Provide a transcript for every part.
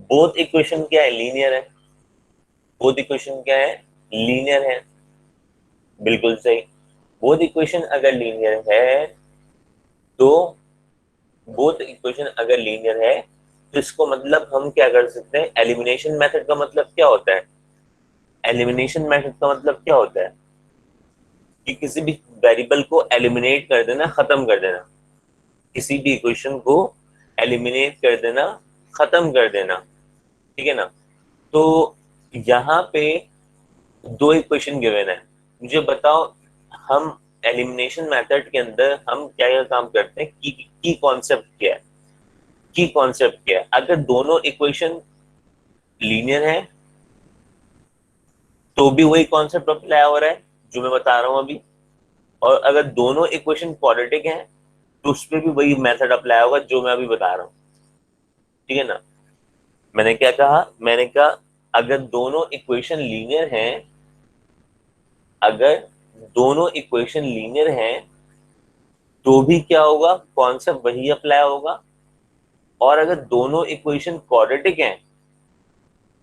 Both equation क्या है, linear है। बोथ इक्वेशन क्या है, लीनियर है। बिल्कुल सही। बोथ इक्वेशन अगर लीनियर है तो बोथ इक्वेशन अगर लीनियर है तो इसको मतलब हम क्या कर सकते हैं, एलिमिनेशन मेथड का मतलब क्या होता है, एलिमिनेशन मेथड का मतलब क्या होता है कि किसी भी वेरिएबल को एलिमिनेट कर देना, खत्म कर देना। किसी भी इक्वेशन को एलिमिनेट कर देना, खत्म कर देना। ठीक है ना। तो यहाँ पे दो इक्वेशन गिवन है, मुझे बताओ हम एलिमिनेशन मेथड के अंदर हम क्या क्या काम करते हैं, की कॉन्सेप्ट क्या है, की कॉन्सेप्ट क्या है। अगर दोनों इक्वेशन लीनियर है तो भी वही कॉन्सेप्ट अप्लाई हो रहा है जो मैं बता रहा हूं अभी, और अगर दोनों इक्वेशन क्वाड्रेटिक हैं तो उस पर भी वही मेथड अप्लाई होगा जो मैं अभी बता रहा हूँ। ठीक है ना। मैंने क्या कहा, मैंने कहा अगर दोनों इक्वेशन लीनियर हैं, अगर दोनों इक्वेशन लीनियर हैं तो भी क्या होगा, कॉन्सेप्ट वही अप्लाई होगा। और अगर दोनों इक्वेशन क्वाड्रेटिक हैं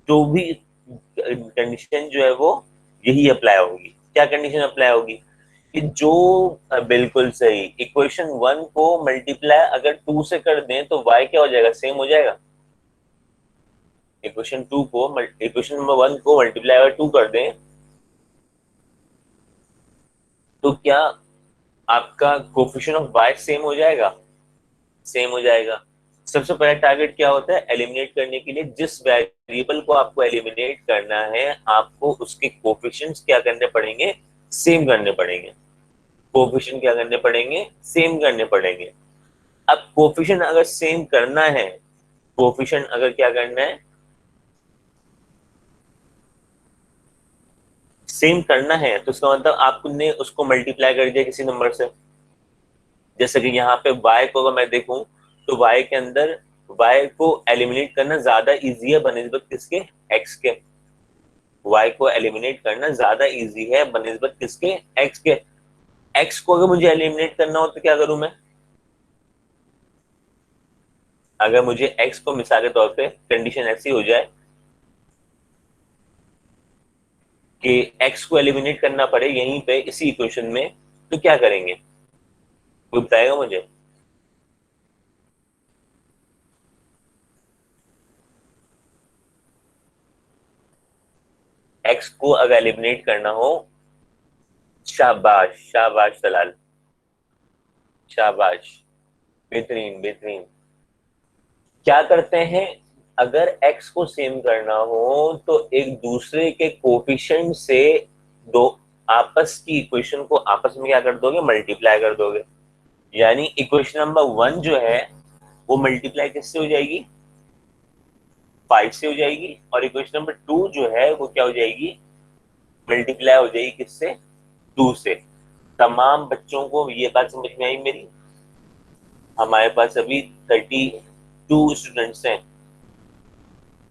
तो भी कंडीशन जो है वो यही अप्लाई होगी। क्या कंडीशन अप्लाई होगी कि जो बिल्कुल सही, इक्वेशन वन को मल्टीप्लाई अगर टू से कर दें तो वाई क्या हो जाएगा, सेम हो जाएगा। इक्वेशन नंबर वन को मल्टीप्लाई अगर टू कर दें तो क्या आपका कोफिशिएंट ऑफ वाई सेम हो जाएगा, सेम हो जाएगा। सबसे पहला टारगेट क्या होता है, एलिमिनेट करने के लिए जिस वेरिएबल को आपको एलिमिनेट करना है आपको उसके कोफिशिएंट्स क्या करने पड़ेंगे, सेम करने पड़ेंगे। कोफिशिएंट क्या करने पड़ेंगे, सेम करने पड़ेंगे। अब कोफिशिएंट अगर सेम करना है, कोफिशिएंट अगर क्या करना है, सेम करना है तो इसका मतलब आपने उसको मल्टीप्लाई कर दिया किसी नंबर से। जैसे कि यहाँ पे y को अगर मैं देखूं तो y के अंदर y को एलिमिनेट करना ज्यादा इजी है बनिस्बत किसके, x के। y को एलिमिनेट करना ज्यादा इजी है बनिस्बत किसके, x के। x को अगर मुझे एलिमिनेट करना हो तो क्या करूं मैं, अगर मुझे x को मिसाल के तौर पे कंडीशन ऐसी हो जाए कि x को एलिमिनेट करना पड़े यहीं पे इसी इक्वेशन में, तो क्या करेंगे, कोई बताएगा मुझे। x को अगर एलिमिनेट करना हो, शाबाश शाबाश सलाल, शाबाश, बेहतरीन बेहतरीन। क्या करते हैं, अगर x को सेम करना हो तो एक दूसरे के कोफिशिएंट से दो आपस की इक्वेशन को आपस में क्या कर दोगे, मल्टीप्लाई कर दोगे। यानी इक्वेशन नंबर वन जो है वो मल्टीप्लाई किससे हो जाएगी, फाइव से हो जाएगी। और इक्वेशन नंबर टू जो है वो क्या हो जाएगी, मल्टीप्लाई हो जाएगी किससे, टू से। तमाम बच्चों को ये बात समझ में आई मेरी। हमारे पास अभी 32 स्टूडेंट्स हैं,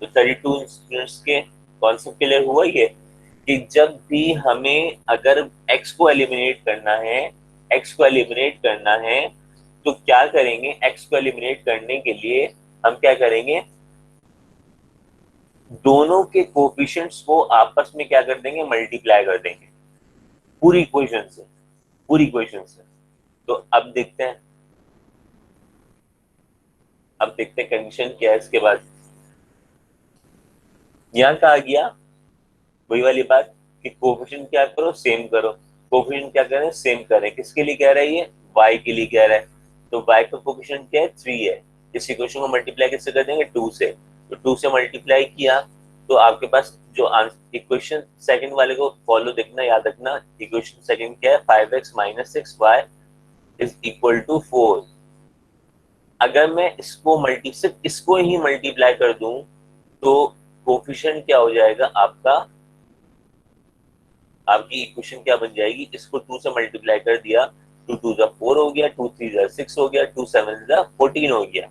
तो 32 स्टूडेंट्स के कॉन्सेप्ट क्लियर हुआ ये कि जब भी हमें अगर x को एलिमिनेट करना है, x को एलिमिनेट करना है तो क्या करेंगे, x को एलिमिनेट करने के लिए हम क्या करेंगे, दोनों के कोफिशिएंट्स को आपस में क्या कर देंगे, मल्टीप्लाई कर देंगे पूरी इक्वेशन से, पूरी इक्वेशन से। तो अब देखते हैं, अब देखते हैं कंडीशन क्या है इसके बाद। यहाँ कहा गया वही वाली बात कि कोफिशिएंट क्या करो, सेम करो। कोफिशिएंट क्या करें, सेम करें। किसके लिए कह रहा है ये, y के लिए कह रहा है। तो y का कोफिशिएंट क्या है, 3 है। इस इक्वेशन को मल्टीप्लाई किससे कर देंगे, 2 से। तो 2 से मल्टीप्लाई किया तो आपके पास जो इक्वेशन सेकंड वाले को फॉलो देखना, याद रखना। इक्वेशन सेकंड क्या है, 5x minus 6y is equal to 4। अगर मैं इसको सिर्फ इसको ही मल्टीप्लाई कर दूं तो कोफिशिएंट क्या हो जाएगा आपका, आपकी इक्वेशन क्या बन जाएगी, इसको 2 से मल्टीप्लाई कर दिया, 2 2 जा 4 हो गया, 2 3 जा 6 हो गया, 2 7 जा 14 हो गया,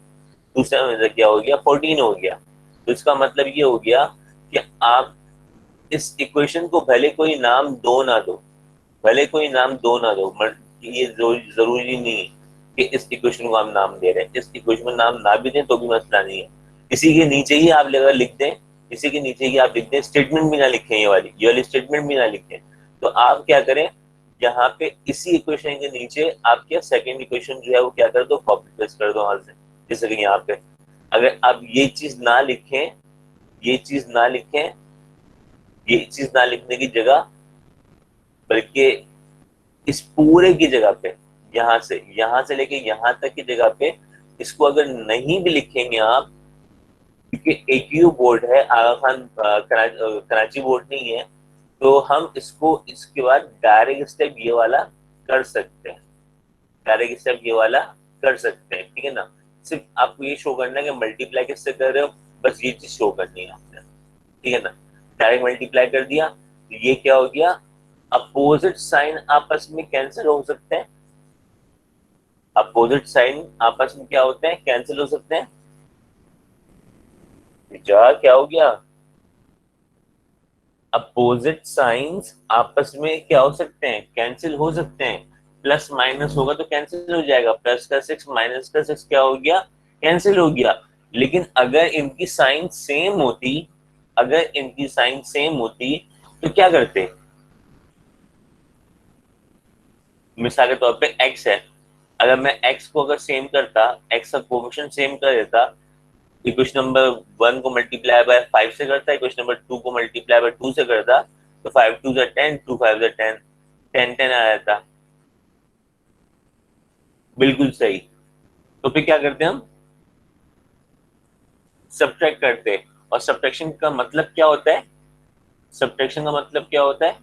2 7 जा क्या हो गया, 14 हो गया। तो इसका मतलब ये हो गया कि आप इस इक्वेशन को भले कोई नाम दो ना दो, भले कोई नाम दो ना दो, ये जरूरी नहीं कि इस इक्वेशन को हम नाम दे रहे हैं। इस इक्वेशन में नाम ना भी दें तो भी मसला नहीं है। इसी के नीचे ही आप अगर लिख दें, इसी के नीचे ही आप लिख दें, स्टेटमेंट भी ना लिखें, ये वाली स्टेटमेंट भी ना लिखें, तो आप क्या करें, यहाँ पे इसी इक्वेशन के नीचे आप क्या सेकंड इक्वेशन जो है वो क्या कर दो, कॉपी पेस्ट कर दो वहां से। जैसे कि यहाँ पे अगर आप ये चीज ना लिखें, ये चीज ना लिखें, ये चीज ना लिखने की जगह, बल्कि इस पूरे की जगह पे, यहां से लेके यहां तक की जगह पे इसको अगर नहीं भी लिखेंगे आप, क्योंकि AQU बोर्ड है, आगा खान कराची बोर्ड नहीं है, तो हम इसको इसके बाद डायरेक्ट स्टेप ये वाला कर सकते हैं, डायरेक्ट स्टेप ये वाला कर सकते हैं, ठीक है ना। सिर्फ आपको ये शो करना है कि मल्टीप्लाई किससे कर रहे हो, बस ये चीज शो करनी है आपने, ठीक है ना। डायरेक्ट मल्टीप्लाई कर दिया तो ये क्या हो गया, अपोजिट साइन आपस में कैंसिल हो सकते हैं, अपोजिट साइन आपस में क्या होते हैं, कैंसिल हो सकते हैं। जा क्या हो गया, अपोजिट साइंस आपस में क्या हो सकते हैं, कैंसिल हो सकते हैं। प्लस माइनस होगा तो कैंसिल हो जाएगा, प्लस का 6 माइनस का 6 क्या हो गया, कैंसिल हो गया। लेकिन अगर इनकी साइन सेम होती, अगर इनकी साइन सेम होती तो क्या करते, मिसाल के तौर पे x है, अगर मैं x को अगर सेम करता, x का कोफिशिएंट सेम कर देता, इक्वेशन नंबर 1 को मल्टीप्लाई बाय 5 से करता, इक्वेशन नंबर 2 को मल्टीप्लाई बाय 2 से करता, तो 5 2 जा 10, 2 5 जा 10, 10 10 आ जाता, बिल्कुल सही। तो फिर क्या करते हैं हम, सब्ट्रैक्ट करते हैं। और सब्ट्रैक्शन का मतलब क्या होता है, सब्ट्रैक्शन का मतलब क्या होता है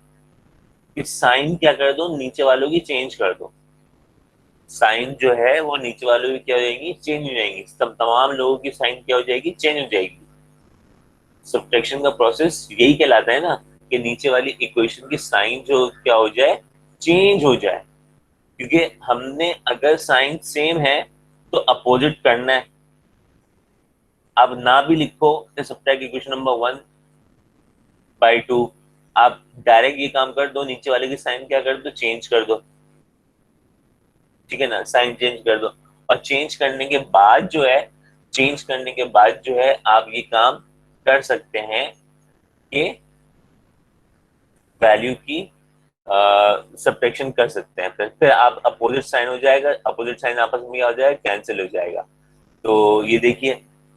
कि साइन क्या कर दो, नीचे वालों की चेंज कर दो, साइन जो है वो नीचे वालों की क्या हो जाएगी, चेंज हो जाएंगी, सब तमाम लोगों की साइन क्या हो जाएगी, चेंज हो जाएगी। सब्ट्रैक्शन का प्रोसेस यही कहलाता है ना, कि नीचे वाली इक्वेशन की साइन जो क्या हो जाए, चेंज हो जाए। क्योंकि हमने अगर साइन सेम है तो अपोजिट करना है, अब ना भी लिखो तो सब्ट्रैक्ट इक्वेशन नंबर 1/2, आप डायरेक्ट ये काम कर दो, नीचे वाले की साइन क्या कर दो, चेंज कर दो, ठीक है ना, साइन चेंज कर दो। और चेंज करने के बाद जो है, चेंज करने के बाद जो है आप ये काम कर सकते हैं कि वैल्यू की सब्ट्रैक्शन कर सकते हैं, फिर आप अपोजिट साइन हो जाएगा, अपोजिट साइन आपस में क्या हो जाएगा, कैंसिल हो जाएगा। तो ये देखिए,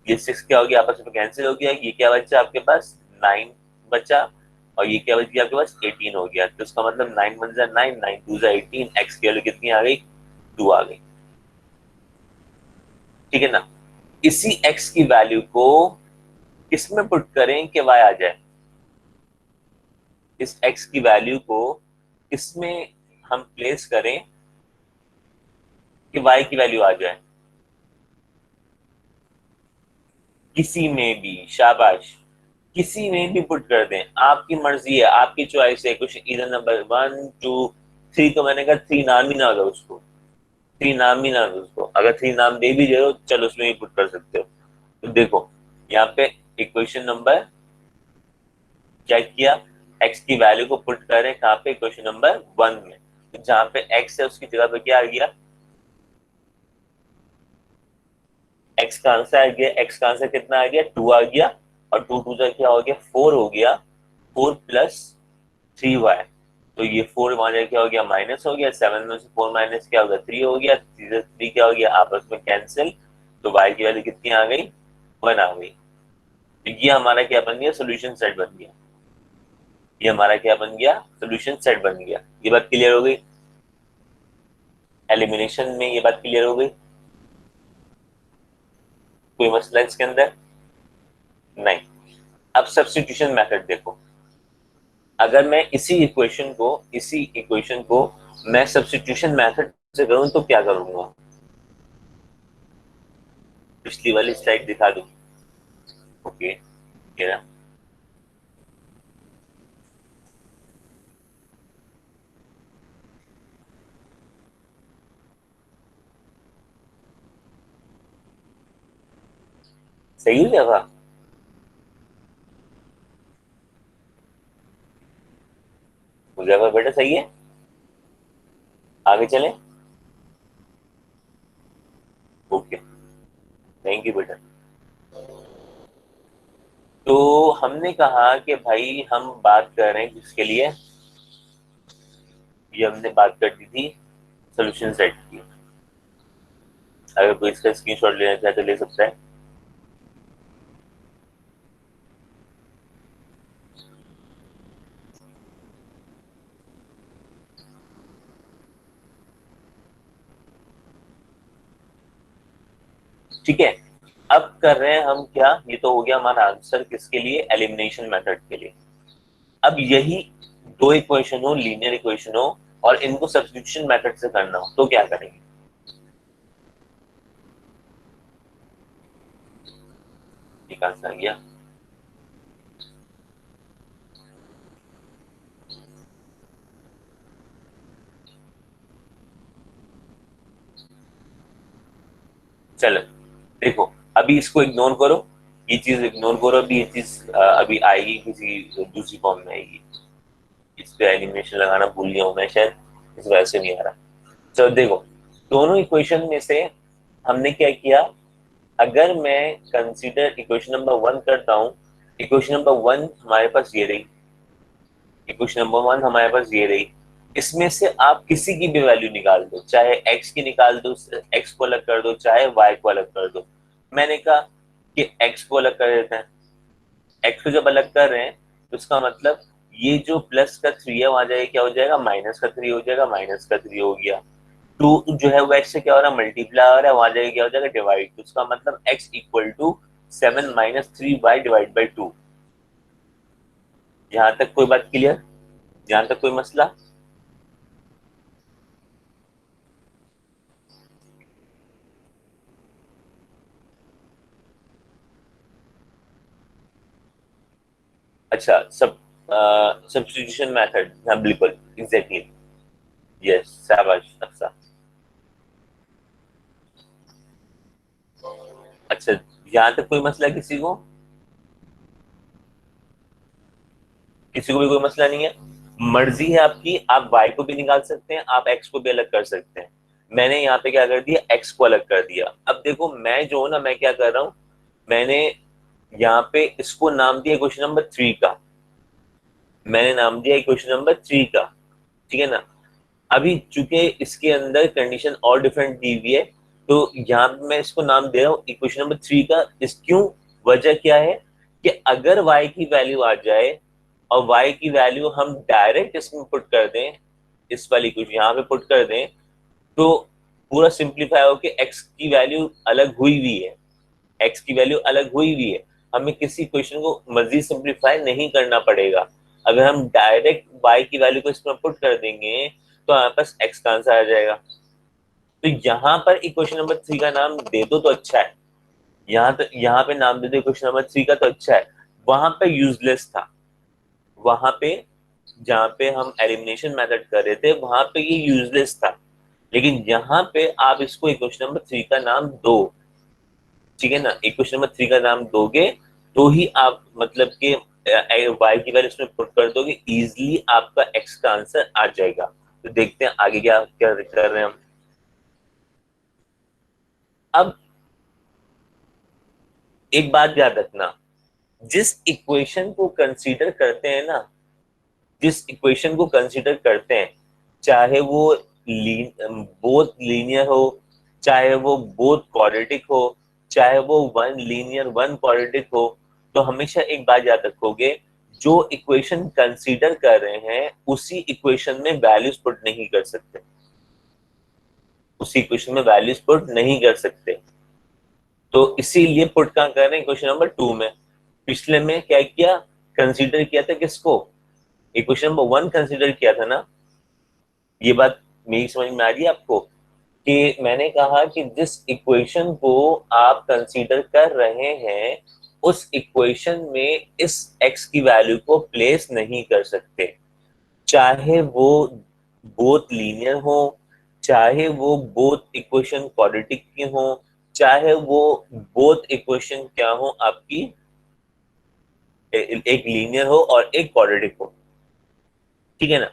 ये 6 क्या हो गया, आपस में कैंसिल हो गया, ये क्या बचा आपके पास, 9 बचा, और ये क्या बच गया आपके पास, 18 हो गया। तो इसका मतलब 9 1 जा 9, 9 2 जा 18, एक्स की वैल्यू कितनी आ गई, 2 आ गई, ठीक है ना। इसी एक्स की वैल्यू को किसमें पुट करें कि वाई आ जाए, इस एक्स की वैल्यू को किसमें हम प्लेस करें कि वाई की वैल्यू आ जाए, किसी में भी, शाबाश, किसी में भी पुट कर दें, आपकी मर्जी है, आपकी चॉइस है। कुछ इधर नंबर 1 2 3, तो मैंने कहा 3 नाम ही ना दो उसको, 3 नाम ही ना दो उसको, अगर 3 नाम दे भी रहे हो चलो उसमें ही पुट कर सकते हो। तो देखो यहाँ पे इक्वेशन नंबर क्या किया, एक्स की वैल्यू को पुट करें कहाँ पे, इक्वेशन नंबर 1 में, तो जहां पे एक्स है उसकी जगह पे क्या आ गया, एक्स का आंसर आ गया, एक्स का आंसर कितना आ गया, 2 आ गया, और 2 2 क्या हो गया, 4 हो गया, 4 प्लस 3y, तो ये 4 वहां जाके क्या हो गया, माइनस हो गया, 7 में से 4 माइनस क्या हो गया, 3 हो गया, 3 से 3 क्या हो गया, आपस में कैंसिल, तो y की वैल्यू कितनी आ गई, 1 आ गई। तो ये हमारा क्या बन गया, सोल्यूशन सेट बन गया, ये हमारा क्या बन गया, सोल्यूशन सेट बन गया। ये बात क्लियर हो गई, एलिमिनेशन में ये बात क्लियर हो गई, कोई मसला इसके अंदर नहीं। अब सब्स्टिट्यूशन मेथड देखो, अगर मैं इसी इक्वेशन को मैं सब्स्टिट्यूशन मेथड से करूं तो क्या करूंगा, पिछली वाली स्लाइड दिखा दूं, ओके ये ना, सही हो जाएगा, मुझे बेटा सही है, आगे चलें, ओके, थैंक यू बेटा। तो हमने कहा कि भाई हम बात कर रहे हैं किसके लिए, ये हमने बात कर दी थी सोल्यूशन सेट की। अगर कोई इसका स्क्रीनशॉट लेना चाहे तो ले सकता है। ठीक है, अब कर रहे हैं हम क्या, ये तो हो गया हमारा आंसर किसके लिए, एलिमिनेशन मेथड के लिए। अब यही दो इक्वेशन हो, लीनियर इक्वेशन हो, और इनको सब्स्टिट्यूशन मेथड से करना हो तो क्या करेंगे। एक आंसर आ गया। चलो देखो, अभी इसको इग्नोर करो, ये चीज इग्नोर करो, अभी ये चीज अभी आएगी किसी दूसरी फॉर्म में आएगी। इस पे एलिमिनेशन लगाना भूल गया हूं मैं शायद, इस वजह से नहीं आ रहा। चलो देखो, दोनों इक्वेशन में से हमने क्या किया, अगर मैं कंसीडर इक्वेशन नंबर 1 करता हूं, इक्वेशन नंबर 1 हमारे पास ये रही, इक्वेशन नंबर 1 हमारे पास ये रही। इसमें से आप किसी की भी वैल्यू निकाल दो, चाहे एक्स की निकाल दो, एक्स को अलग कर दो, चाहे वाई को अलग कर दो। मैंने कहा कि एक्स को अलग कर देते हैं। एक्स को जब अलग कर रहे हैं तो इसका मतलब ये जो प्लस का 3 है वहां जाएगा क्या हो जाएगा, माइनस का 3 हो जाएगा, माइनस का 3 हो गया। टू जो है वो एक्स से क्या हो रहा है, मल्टीप्लाई हो रहा है, वहां जाएगा क्या हो जाएगा, डिवाइड। तो उसका मतलब एक्स इक्वल टू 7 - 3y/2। यहां तक कोई बात क्लियर, यहां तक कोई मसला। अच्छा, सब्स्टिट्यूशन मेथड, हाँ बिल्कुल एग्जैक्टली, यस शाबाश अफसा। अच्छा, यहाँ तक कोई मसला किसी को, किसी को भी कोई मसला नहीं है। मर्जी है आपकी, आप वाई को भी निकाल सकते हैं, आप एक्स को भी अलग कर सकते हैं। मैंने यहाँ पे क्या कर दिया, एक्स को अलग कर दिया। अब देखो मैं जो हूं ना, मैं क्या कर रहा हूँ, मैंने यहाँ पे इसको नाम दिया क्वेश्चन नंबर 3 का, मैंने नाम दिया क्वेश्चन नंबर 3 का, ठीक है ना। अभी चूंकि इसके अंदर कंडीशन और डिफरेंट दी हुई है, तो यहाँ पे मैं इसको नाम दे रहा हूँ इक्वेशन नंबर 3 का। इस क्यों, वजह क्या है कि अगर y की वैल्यू आ जाए और y की वैल्यू हम डायरेक्ट इसमें पुट कर दें, इस वाली इक्वेशन यहाँ पे पुट कर दें, तो पूरा सिंप्लीफाई हो कि x की वैल्यू अलग हुई हुई है, x की वैल्यू अलग हुई हुई है। हमें किसी क्वेश्चन को मजीद सिंप्लीफाई नहीं करना पड़ेगा। अगर हम डायरेक्ट y की वैल्यू को इसमें पुट कर देंगे तो हमारे पास x का आंसर आ जाएगा। तो यहाँ पर इक्वेशन नंबर 3 का नाम दे दो तो अच्छा है, यहाँ पे नाम दे दो इक्वेशन नंबर 3 का तो अच्छा है। वहां पे यूजलेस था, वहां पे जहाँ पे हम एलिमिनेशन मेथड कर रहे थे वहां पे ये यूजलेस था, लेकिन यहाँ पे आप इसको इक्वेशन नंबर 3 का नाम दो, ठीक है ना। इक्वेशन नंबर 3 का नाम दोगे तो ही आप मतलब कि वाई की वैल्यू इसमें पुट कर दोगे, इजिली आपका एक्स का आंसर आ जाएगा। तो देखते हैं आगे क्या क्या कर रहे हैं हम। अब एक बात याद रखना, जिस इक्वेशन को कंसीडर करते हैं ना, जिस इक्वेशन को कंसीडर करते हैं, चाहे वो बोथ लीनियर हो, चाहे वो बोथ क्वाड्रेटिक हो, चाहे वो वन लीनियर वन क्वाड्रेटिक हो, तो हमेशा एक बात याद रखोगे, जो इक्वेशन कंसीडर कर रहे हैं उसी इक्वेशन में वैल्यूज पुट नहीं कर सकते, उसी इक्वेशन में वैल्यूज पुट नहीं कर सकते। तो इसीलिए पुट कहां कर रहे हैं, क्वेश्चन नंबर 2 में। पिछले में क्या किया, कंसीडर किया था किसको, इक्वेशन नंबर 1 कंसीडर किया था ना। ये बात मेरी समझ में आ रही है आपको, कि मैंने कहा कि जिस इक्वेशन को आप कंसीडर कर रहे हैं उस इक्वेशन में इस x की वैल्यू को प्लेस नहीं कर सकते, चाहे वो बोथ लीनियर हो, चाहे वो बोथ इक्वेशन क्वाड्रेटिक की हो, चाहे वो बोथ इक्वेशन क्या हो आपकी, एक लीनियर हो और एक क्वाड्रेटिक हो, ठीक है ना।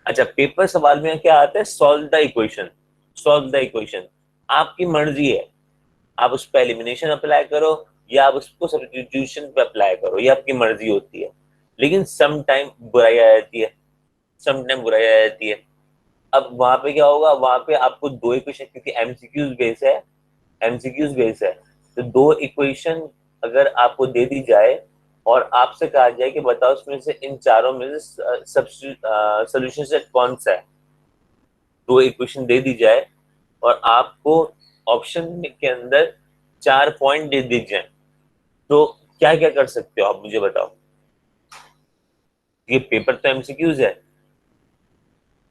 अच्छा, पेपर सवाल में क्या आता है, solve the equation, solve the equation. आपकी मर्जी है, आप उस पर एलिमिनेशन अप्लाई करो या आप उसको सब्स्टिट्यूशन पे अप्लाई करो, ये आपकी मर्जी होती है। लेकिन सम टाइम बुराई आ जाती है, सम टाइम बुराई आ जाती है। अब वहां पे क्या होगा, वहां पे आपको दो इक्वेशन, क्योंकि एमसीक्यूज बेस है, एमसीक्यूज बेस है, तो दो इक्वेशन अगर आपको दे दी जाए और आपसे कहा जाए कि बताओ उसमें से इन चारों में से सोल्यूशन सेट कौन सा है, दो इक्वेशन दे दी जाए और आपको ऑप्शन के अंदर चार पॉइंट दे दी जाए, तो क्या क्या कर सकते हो आप मुझे बताओ। ये पेपर तो एमसीक्यूज है,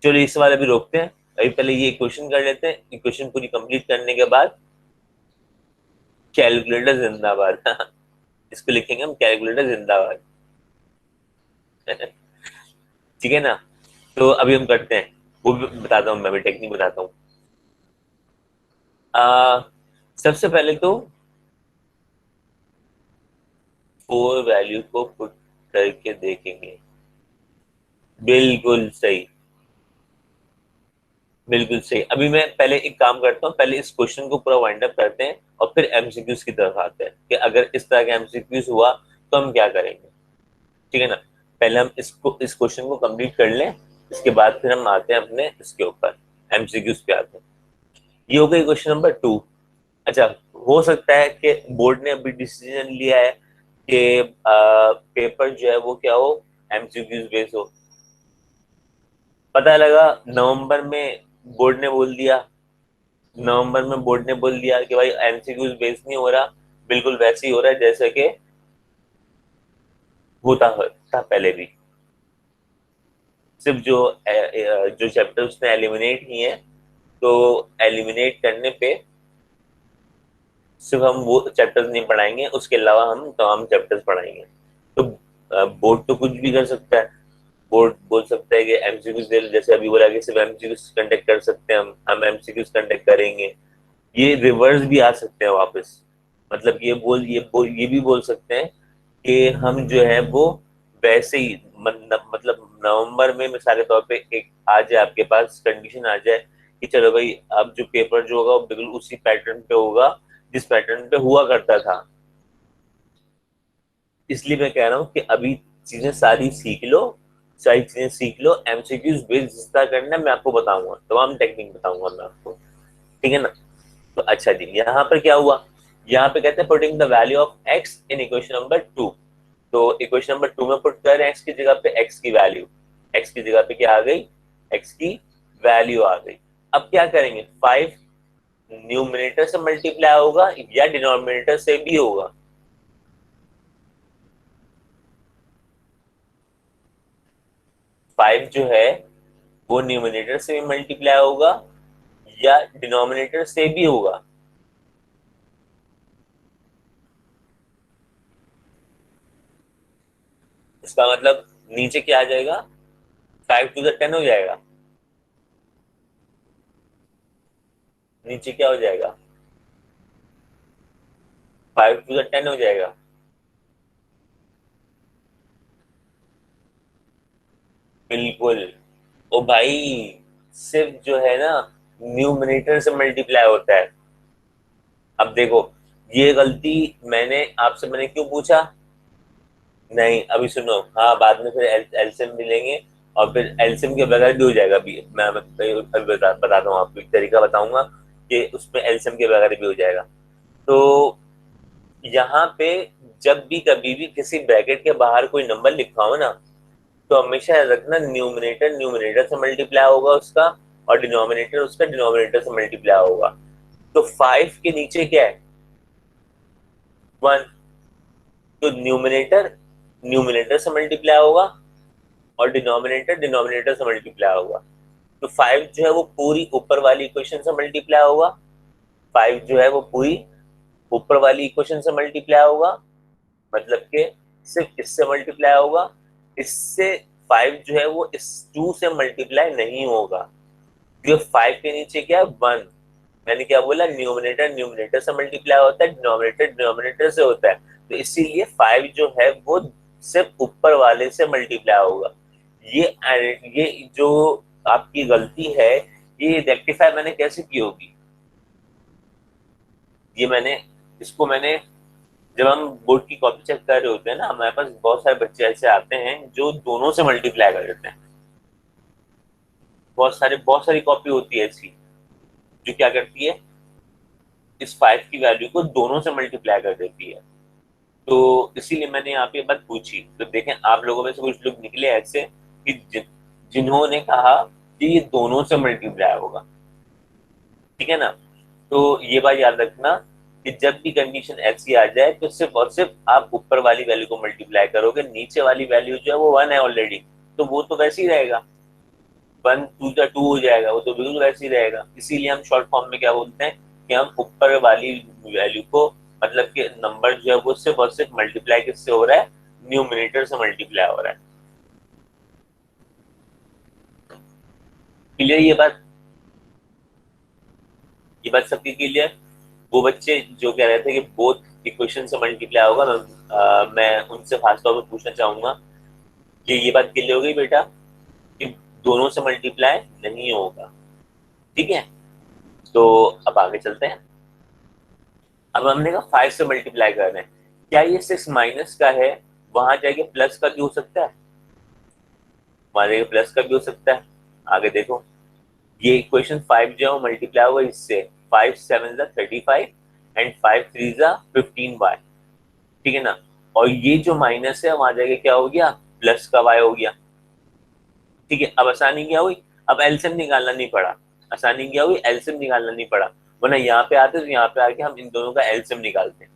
चलो इस वाले भी रोकते हैं, अभी पहले ये इक्वेशन कर लेते हैं, इक्वेशन पूरी कंप्लीट करने के बाद कैलकुलेटर जिंदाबाद इसको लिखेंगे हम, कैलकुलेटर जिंदाबाद ठीक है ना। तो अभी हम करते हैं, वो भी बताता हूँ, मैं भी टेक्निक बताता हूँ। सबसे पहले तो फोर वैल्यू को पुट करके देखेंगे। बिल्कुल सही, बिल्कुल सही। अभी मैं पहले एक काम करता हूँ, पहले इस क्वेश्चन को पूरा वाइंड अप करते हैं और फिर एमसीक्यूज की तरफ आते हैं कि अगर इस तरह का एमसीक्यूज हुआ तो हम क्या करेंगे, ठीक है ना। पहले हम इसको, इस क्वेश्चन को कंप्लीट कर लें, इसके बाद फिर हम आते हैं अपने इसके ऊपर, एमसीक्यूज पे आते हैं। ये हो गई क्वेश्चन नंबर 2। अच्छा, हो सकता है कि बोर्ड ने अभी डिसीजन लिया है कि पेपर जो है वो क्या हो, एमसीक्यूज बेस हो। पता लगा नवंबर में बोर्ड ने बोल दिया, नवंबर में बोर्ड ने बोल दिया कि भाई एमसीक्यूज बेस नहीं हो रहा, बिल्कुल वैसे ही हो रहा है जैसे कि होता था पहले भी। सिर्फ जो चैप्टर उसने एलिमिनेट किए हैं, तो एलिमिनेट करने पे सिर्फ हम वो चैप्टर्स नहीं पढ़ाएंगे, उसके अलावा हम तमाम चैप्टर्स पढ़ाएंगे। तो बोर्ड तो कुछ भी कर सकता है, बोर्ड बोल सकता है कि एमसीक्यूज दे, जैसे अभी बोला कि सिर्फ एमसीक्यूज कंडक्ट कर सकते हैं, हम एमसीक्यूज कंडक्ट करेंगे। ये रिवर्स भी आ सकते हैं वापस, मतलब ये भी बोल सकते हैं कि हम जो है वो वैसे ही मतलब नवंबर में मिसाल के तौर पे एक आ जाए आपके पास, कंडीशन आ जाए कि चलो भाई अब जो पेपर जो होगा वो बिल्कुल उसी पैटर्न पे होगा जिस पैटर्न पे हुआ करता था। इसलिए मैं कह रहा हूँ कि अभी चीजें सारी सीख लो, सारी चीजें सीख लो, एमसीक्यूज बेस्ड जिस तरह करना है मैं आपको बताऊंगा, तमाम टेक्निक बताऊंगा मैं आपको, ठीक है ना। तो अच्छा जी, यहाँ पर क्या हुआ, यहाँ पे कहते हैं putting the value of x in equation number 2। तो इक्वेशन नंबर 2 में पुट कर रहे हैं एक्स की जगह पे एक्स की वैल्यू, एक्स की जगह पे क्या आ गई, एक्स की वैल्यू आ गई। अब क्या करेंगे, 5 न्यूमिनेटर से मल्टीप्लाई होगा या डिनोमिनेटर से भी होगा। 5 जो है वो न्यूमिनेटर से भी मल्टीप्लाई होगा या डिनोमिनेटर से भी होगा। इसका मतलब नीचे क्या आ जाएगा, 5 to the 10 हो जाएगा, नीचे क्या हो जाएगा, 5 to the 10 हो जाएगा। बिल्कुल। ओ भाई, सिर्फ जो है ना न्यूमिनेटर से मल्टीप्लाई होता है। अब देखो, ये गलती मैंने क्यों पूछा, नहीं अभी सुनो, हाँ बाद में फिर एलसीएम भी लेंगे और फिर एलसीएम के बगैर भी हो जाएगा। अभी मैं बताता हूँ आपको, एक तरीका बताऊंगा कि उसमें एलसीएम के बगैर भी हो जाएगा। तो यहाँ पे जब भी कभी भी किसी ब्रैकेट के बाहर कोई नंबर लिखा हो ना, तो हमेशा याद रखना न्यूमिनेटर न्यूमिनेटर से मल्टीप्लाई होगा उसका, और डिनोमिनेटर उसका डिनोमिनेटर से मल्टीप्लाई होगा। तो 5 के नीचे क्या है, 1। तो न्यूमिनेटर न्यूमिनेटर से मल्टीप्लाई होगा और डिनोमिनेटर डिनोमिनेटर से मल्टीप्लाई होगा। तो 5 जो है वो पूरी ऊपर वाली इक्वेशन से मल्टीप्लाई होगा, 5 जो है वो पूरी ऊपर वाली इक्वेशन से मल्टीप्लाई होगा, मतलब कि सिर्फ इससे मल्टीप्लाई होगा, इससे 5 जो है वो इस 2 से मल्टीप्लाई नहीं होगा। जो 5 के नीचे क्या है, 1। मैंने क्या बोला, न्यूमिनेटर न्यूमिनेटर से मल्टीप्लाई होता है, डिनोमिनेटर डिनोमिनेटर से होता है। तो इसीलिए 5 जो है वो सिर्फ ऊपर वाले से मल्टीप्लाई होगा। ये जो आपकी गलती है, ये रेक्टिफाई मैंने कैसे की होगी, ये मैंने इसको मैंने जब हम बोर्ड की कॉपी चेक कर रहे होते हैं ना, हमारे पास बहुत सारे बच्चे ऐसे आते हैं जो दोनों से मल्टीप्लाई कर देते हैं। बहुत सारी कॉपी होती है ऐसी जो क्या करती है, इस 5 की वैल्यू को दोनों से मल्टीप्लाई कर देती है। तो इसीलिए मैंने यहाँ पे ये बात पूछी। तो देखें, आप लोगों में से कुछ लोग निकले ऐसे कि जिन्होंने कहा कि ये दोनों से मल्टीप्लाई होगा। ठीक है ना? तो ये बात याद रखना कि जब भी कंडीशन ऐसी आ जाए तो सिर्फ और सिर्फ आप ऊपर वाली वैल्यू को मल्टीप्लाई करोगे, नीचे वाली वैल्यू जो है वो 1 है ऑलरेडी, तो वो तो वैसे ही रहेगा। 1 2 का 2 हो जाएगा, वो तो बिल्कुल वैसे ही रहेगा। इसीलिए हम शॉर्ट फॉर्म में क्या बोलते हैं कि हम ऊपर वाली वैल्यू को, मतलब कि नंबर जो है वो सिर्फ और सिर्फ मल्टीप्लाई किससे हो रहा है, न्यूमिनेटर से मल्टीप्लाई हो रहा है। क्लियर ये बात सबकी क्लियर? वो बच्चे जो कह रहे थे कि बोथ इक्वेशन से मल्टीप्लाई होगा, मैं उनसे खासतौर पर पूछना चाहूंगा कि ये बात क्लियर हो गई बेटा कि दोनों से मल्टीप्लाई नहीं होगा। ठीक है, तो अब आगे चलते हैं। अब हमने कहा 5 से मल्टीप्लाई कर रहे हैं, क्या ये 6 माइनस का है, वहां जाके प्लस का भी हो सकता है? वहां जाके प्लस का भी हो सकता है। आगे देखो, ये इक्वेशन 5 जो है मल्टीप्लाई हुआ इससे, 5 7 जा 35 एंड 5 3 जा 15y। ठीक है ना? और ये जो माइनस है वहां जाके क्या हो गया, प्लस का y हो गया। ठीक है, अब आसानी क्या हुई, अब एलसीएम निकालना नहीं पड़ा। आसानी क्या हुई, एलसीएम निकालना नहीं पड़ा। वरना यहाँ पे आते तो यहाँ पे आके हम इन दोनों का एलसीएम निकालते हैं।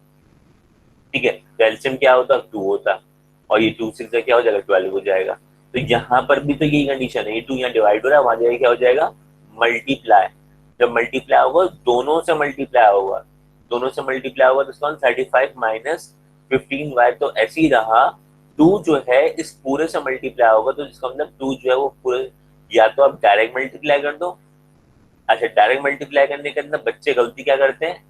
ठीक है, तो एलसीएम क्या होता, 2 होता, और ये 2 6 से क्या हो जाएगा, 12 हो जाएगा। तो यहाँ पर भी तो यही कंडीशन है, ये 2 यहाँ डिवाइड हो रहा है, वहां जाएगा क्या हो जाएगा, मल्टीप्लाई। जब मल्टीप्लाई होगा दोनों से मल्टीप्लाई होगा, दोनों से मल्टीप्लाई होगा तो इसका 35 माइनस 15y तो ऐसे ही रहा। 2 जो है इस पूरे से मल्टीप्लाई होगा, तो इसका मतलब 2 जो है वो पूरे, या तो आप डायरेक्ट मल्टीप्लाई कर दो। अच्छा, डायरेक्ट मल्टीप्लाई करने के अंदर बच्चे गलती क्या करते हैं,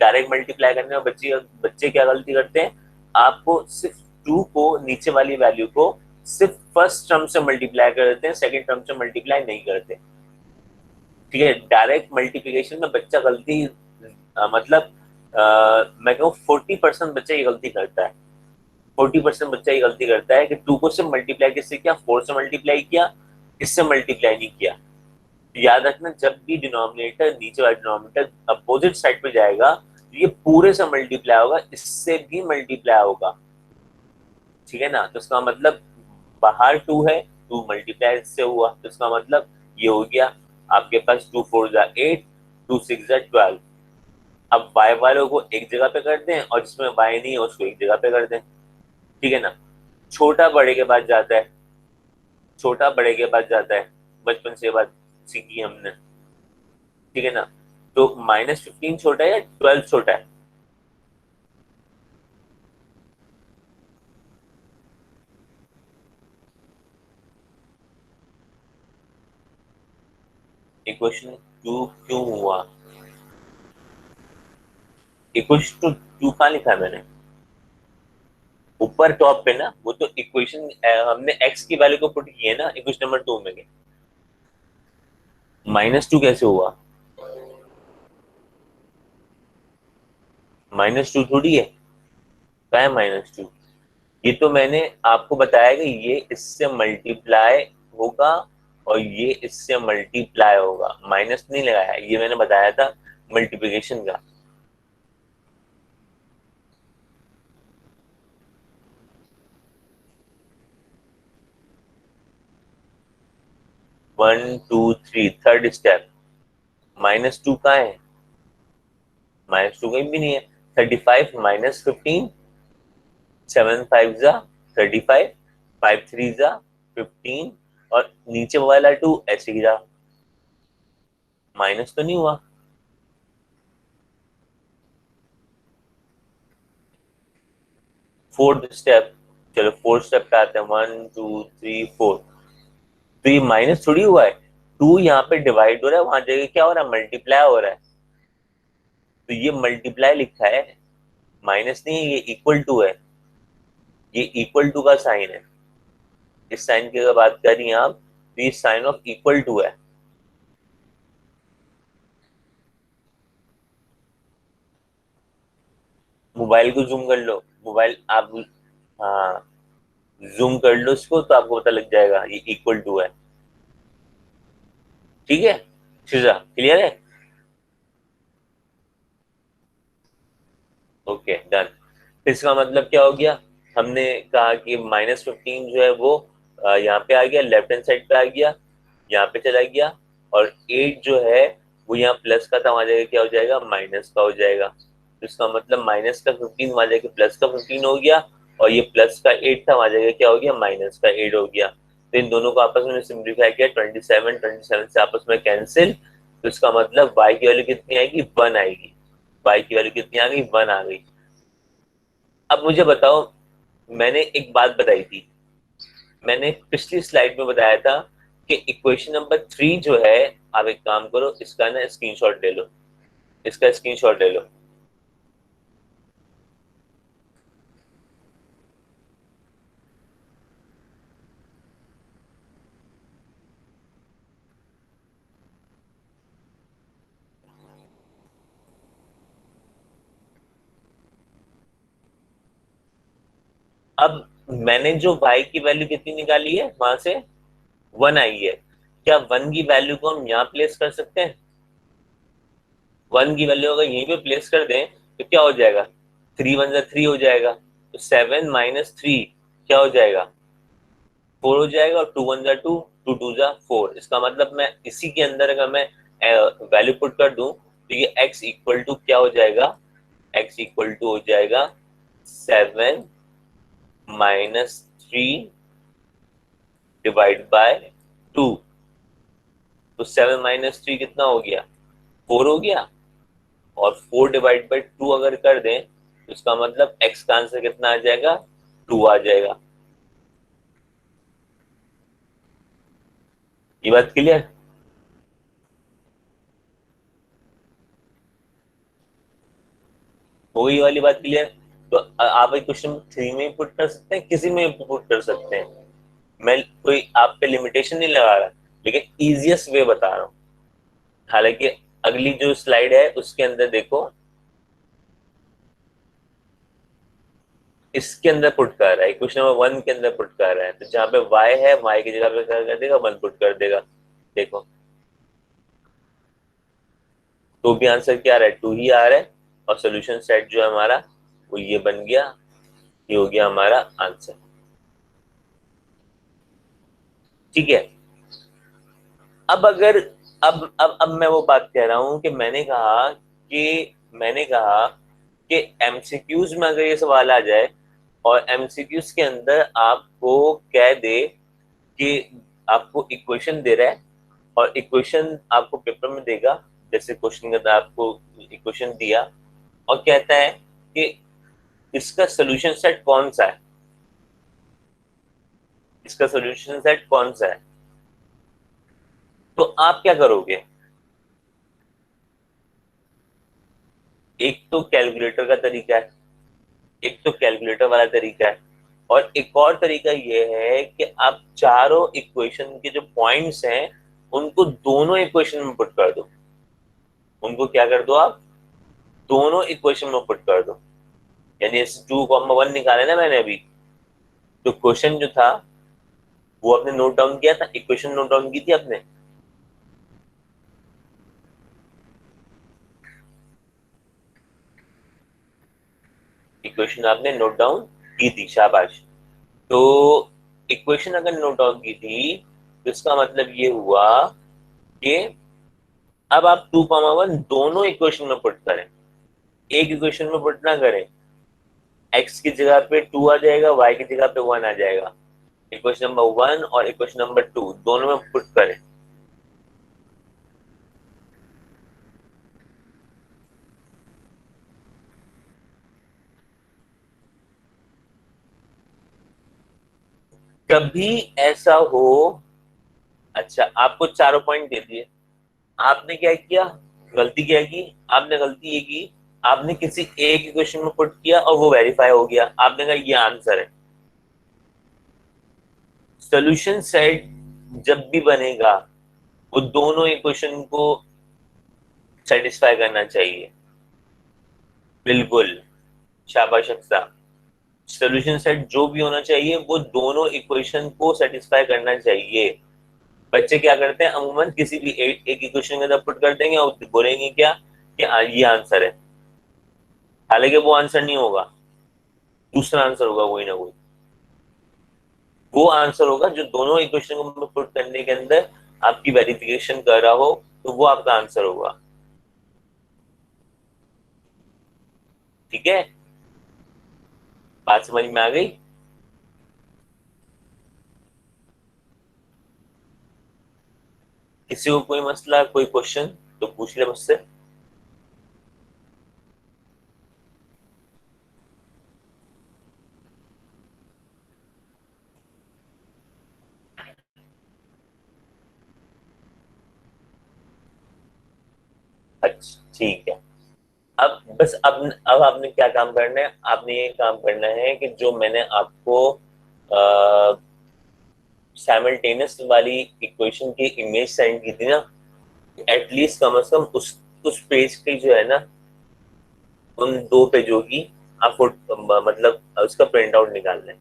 डायरेक्ट मल्टीप्लाई करने में बच्चे बच्चे क्या गलती करते हैं, आपको सिर्फ 2 को, नीचे वाली वैल्यू को सिर्फ फर्स्ट टर्म से मल्टीप्लाई कर देते हैं, सेकंड टर्म से मल्टीप्लाई नहीं करते। ठीक है, डायरेक्ट मल्टीप्लिकेशन में बच्चा गलती मतलब मैं कहूँ 40% बच्चा ये गलती करता है। 40% बच्चा ये गलती करता है कि 2 को सिर्फ मल्टीप्लाई किससे किया, 4 से मल्टीप्लाई किया, इससे मल्टीप्लाई नहीं किया। याद रखना, जब भी डिनोमिनेटर नीचे वाला डिनोमिनेटर अपोजिट साइड पे जाएगा तो ये पूरे से मल्टीप्लाई होगा, इससे भी मल्टीप्लाई होगा। ठीक है ना? तो इसका मतलब बाहर 2 है, 2 मल्टीप्लाई इससे हुआ, तो इसका मतलब ये हो गया आपके पास 2 4 जा 8, 2 6 जा 12। अब y वालों को एक जगह पे कर दें और जिसमें y नहीं है उसको एक जगह पे कर दें। ठीक है ना? छोटा बड़े के बाद जाता है, छोटा बड़े के बाद जाता है, बचपन से बात सीखी हमने। ठीक है ना? तो -15 छोटा है या 12 छोटा है? इक्वेशन 2 क्यों हुआ, इक्वेशन टू कहाँ लिखा है मैंने, ऊपर टॉप पे ना, वो तो इक्वेशन हमने x की वैल्यू को पुट की है ना इक्वेशन नंबर 2 में। -2 कैसे हुआ, -2 थोड़ी है, क्या है -2? ये तो मैंने आपको बताया कि ये इससे मल्टीप्लाई होगा और ये इससे मल्टीप्लाई होगा, माइनस नहीं लगाया है, ये मैंने बताया था मल्टीप्लिकेशन का। 1 2 3 थर्ड स्टेप, -2 का है, -2 कहीं भी नहीं है। 35 -15, 7 5 जा 35, 5 3 जा 15, और नीचे वाला 2 ऐसे ही रहा, माइनस तो नहीं हुआ। फोर्थ स्टेप, चलो फोर्थ स्टेप पे आते हैं, 1 2 3 4। तो ये माइनस थोड़ी हुआ है, 2 यहाँ पे डिवाइड हो रहा है, वहां जगह क्या हो रहा है, मल्टीप्लाई हो रहा है। तो ये मल्टीप्लाई लिखा है, माइनस नहीं है, ये इक्वल टू है, ये इक्वल टू का साइन है। इस साइन की अगर बात करें आप तो ये साइन ऑफ इक्वल टू है। मोबाइल को जूम कर लो, मोबाइल आप, हाँ, जूम कर लो इसको तो आपको पता लग जाएगा ये इक्वल टू है। ठीक है शिजा, क्लियर है? Okay done. इसका मतलब क्या हो गया, हमने कहा कि -15 जो है वो यहाँ पे आ गया, लेफ्ट हैंड साइड पे आ गया, यहाँ पे चला गया, और 8 जो है वो यहाँ प्लस का था, वहां जाके क्या हो जाएगा, माइनस का हो जाएगा। तो इसका मतलब माइनस का 15 वहां जाके प्लस का 15 हो गया, और ये प्लस का 8 था, वहां जाके क्या हो गया, माइनस का 8 हो गया। तो इन दोनों को आपस में सिंप्लीफाई किया, 27, 27 से आपस में कैंसिल। तो इसका मतलब y की वैल्यू कितनी आएगी, 1 आएगी। y की वैल्यू कितनी आ गई, 1 आ गई। अब मुझे बताओ, मैंने एक बात बताई थी, मैंने पिछली स्लाइड में बताया था कि इक्वेशन नंबर 3 जो है, आप एक काम करो, इसका ना स्क्रीनशॉट ले लो, इसका स्क्रीनशॉट ले लो। अब मैंने जो y की वैल्यू कितनी निकाली है वहां से, 1 आई है। क्या 1 की वैल्यू को हम यहाँ प्लेस कर सकते हैं? 1 की वैल्यू अगर यहीं पे प्लेस कर दें तो क्या हो जाएगा, 3 1 3 हो जाएगा, तो 7 - 3 क्या हो जाएगा, 4 हो जाएगा, और 2 1 2, 2 2 4। इसका मतलब मैं इसी के अंदर अगर मैं वैल्यू पुट कर दूं तो ये x इक्वल टू क्या हो जाएगा, x इक्वल टू हो जाएगा 7 - 3 डिवाइड बाय 2। तो 7 - 3 कितना हो गया, 4 हो गया, और 4 डिवाइड बाई 2 अगर कर दें तो इसका मतलब x का आंसर कितना आ जाएगा, 2 आ जाएगा। ये बात क्लियर हो गई, वाली बात क्लियर? तो आप एक क्वेश्चन 3 में ही पुट कर सकते हैं, किसी में भी पुट कर सकते हैं, मैं कोई आप पे लिमिटेशन नहीं लगा रहा, लेकिन इजिएस्ट वे बता रहा हूँ। हालांकि अगली जो स्लाइड है उसके अंदर देखो, इसके अंदर पुट कर रहा है, क्वेश्चन नंबर 1 के अंदर पुट कर रहा है, तो जहां पे y है y की जगह पे क्या कर देगा, 1 पुट कर देगा। देखो, तो भी आंसर क्या आ रहा है, 2 ही आ रहा है, और सोल्यूशन सेट जो है हमारा वो ये बन गया, ये हो गया हमारा आंसर। ठीक है। अब अगर, अब मैं वो बात कह रहा हूं कि मैंने कहा कि एमसीक्यूज में अगर ये सवाल आ जाए, और एमसीक्यूज के अंदर आपको कह दे कि आपको इक्वेशन दे रहा है, और इक्वेशन आपको पेपर में देगा, जैसे क्वेश्चन के अंदर आपको इक्वेशन दिया, और कहता है कि इसका सोल्यूशन सेट कौन सा है, इसका सोल्यूशन सेट कौन सा है, तो आप क्या करोगे? एक तो कैलकुलेटर का तरीका है, एक तो कैलकुलेटर वाला तरीका है, और एक और तरीका ये है कि आप चारों इक्वेशन के जो पॉइंट्स हैं उनको दोनों इक्वेशन में पुट कर दो, उनको क्या कर दो आप, दोनों इक्वेशन में पुट कर दो। यानी 2,1 निकाले ना मैंने अभी, तो क्वेश्चन जो था वो आपने नोट डाउन किया था, इक्वेशन नोट डाउन की थी आपने, इक्वेशन आपने नोट डाउन की थी, शाबाश। तो इक्वेशन अगर नोट डाउन की थी तो इसका मतलब ये हुआ कि अब आप 2,1 दोनों इक्वेशन में पुट करें, एक इक्वेशन में पुट ना करें, एक्स की जगह पे 2 आ जाएगा, वाई की जगह पे 1 आ जाएगा। इक्वेशन नंबर 1 और इक्वेशन नंबर 2 दोनों में पुट करें। कभी ऐसा हो, अच्छा आपको चारों पॉइंट दे दिए, आपने क्या किया, गलती क्या की, आपने गलती ये की, आपने किसी एक इक्वेशन में पुट किया और वो वेरीफाई हो गया, आपने कहा ये आंसर है। सोल्यूशन सेट जब भी बनेगा वो दोनों इक्वेशन को सेटिस्फाई करना चाहिए, बिल्कुल। शाबाश अक्सा। सोल्यूशन सेट जो भी होना चाहिए वो दोनों इक्वेशन को सेटिस्फाई करना चाहिए। बच्चे क्या करते हैं, अमूमन किसी भी एक इक्वेशन के अंदर पुट कर देंगे और बोलेंगे क्या कि ये आंसर है, हालांकि वो आंसर नहीं होगा, दूसरा आंसर होगा कोई ना कोई। वो आंसर होगा जो दोनों इक्वेशन को पुट करने के अंदर आपकी वेरिफिकेशन कर रहा हो, तो वो आपका आंसर होगा। ठीक है, बात समझ में आ गई? किसी को कोई मसला, कोई क्वेश्चन तो पूछ ले मुझसे। अच्छा ठीक है। अब बस अब आपने क्या काम करना है, आपने ये काम करना है कि जो मैंने आपको साइमल्टेनियस वाली इक्वेशन की इमेज सेंड की थी ना, एटलीस्ट कम से कम उस पेज की जो है ना, उन दो पेजों की आपको मतलब उसका प्रिंट आउट निकालना है।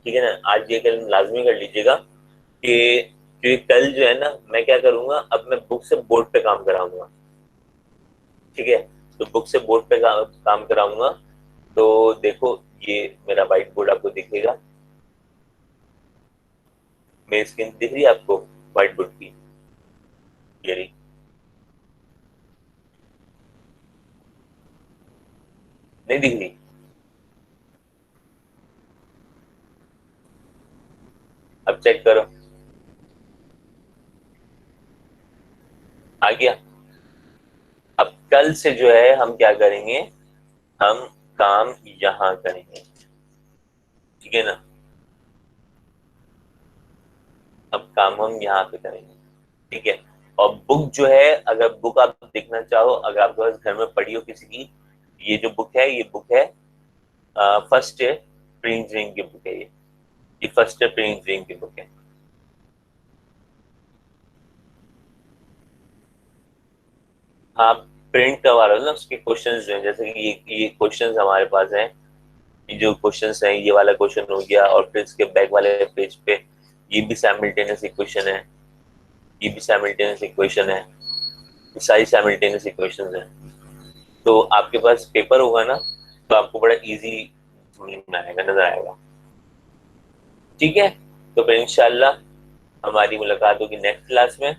ठीक है ना, आज ये कल लाजमी कर लीजिएगा कि क्योंकि कल जो है ना मैं क्या करूंगा, अब मैं बुक से बोर्ड पे काम कराऊंगा। ठीक है, तो बुक से बोर्ड पे काम कराऊंगा। तो देखो, ये मेरा व्हाइट बोर्ड आपको दिखेगा, मेरी स्क्रीन दिख रही है आपको व्हाइट बोर्ड की? ये रही। नहीं दिख रही? अब चेक करो, आ गया? अब कल से जो है हम क्या करेंगे, हम काम यहाँ करेंगे। ठीक है ना, अब काम हम यहाँ पे करेंगे। ठीक है, और बुक जो है, अगर बुक आप देखना चाहो, अगर आपके पास घर में पड़ी हो किसी की, ये जो बुक है, ये बुक है फर्स्ट ईयर प्री इंजीनियरिंग की बुक है ये फर्स्ट ईयर प्री इंजीनियरिंग की बुक है। हाँ, प्रिंट करवा रहे हो ना उसके क्वेश्चंस जो है, जैसे कि ये क्वेश्चंस हमारे पास हैं। ये जो क्वेश्चंस हैं, ये वाला क्वेश्चन हो गया, और फिर इसके बैक वाले पेज पे ये भी साइमल्टेनियस इक्वेशन है, ये भी साइमल्टेनियस इक्वेशन है, ये सारी साइमल्टेनियस इक्वेशंस हैं। तो आपके पास पेपर होगा ना, तो आपको बड़ा इजी समझ में आएगा, नजर आएगा। ठीक है, तो फिर इंशाल्लाह हमारी मुलाकात होगी नेक्स्ट क्लास में।